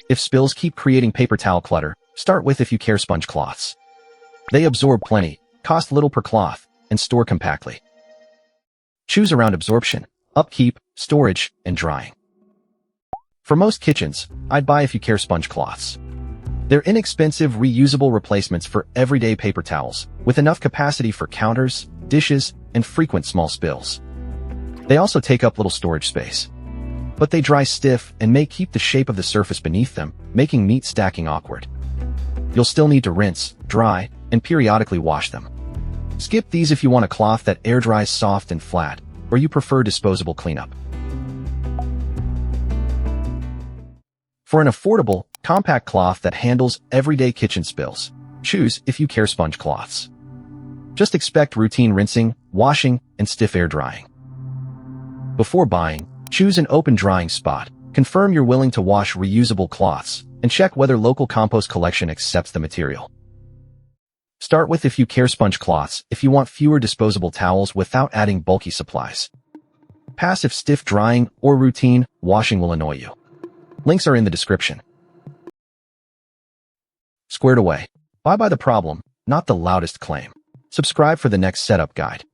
If spills keep creating paper towel clutter, start with If You Care sponge cloths. They absorb plenty, cost little per cloth, and store compactly. Choose around absorption, upkeep, storage, and drying. For most kitchens, I'd buy If You Care sponge cloths. They're inexpensive, reusable replacements for everyday paper towels, with enough capacity for counters, dishes, and frequent small spills. They also take up little storage space. But they dry stiff and may keep the shape of the surface beneath them, making neat stacking awkward. You'll still need to rinse, dry, and periodically wash them. Skip these if you want a cloth that air dries soft and flat, or you prefer disposable cleanup. For an affordable, compact cloth that handles everyday kitchen spills, choose If You Care sponge cloths. Just expect routine rinsing, washing, and stiff air drying. Before buying, choose an open drying spot, confirm you're willing to wash reusable cloths, and check whether local compost collection accepts the material. Start with If You Care sponge cloths if you want fewer disposable towels without adding bulky supplies. Pass if stiff drying or routine washing will annoy you. Links are in the description. Squared away. Buy by the problem, not the loudest claim. Subscribe for the next setup guide.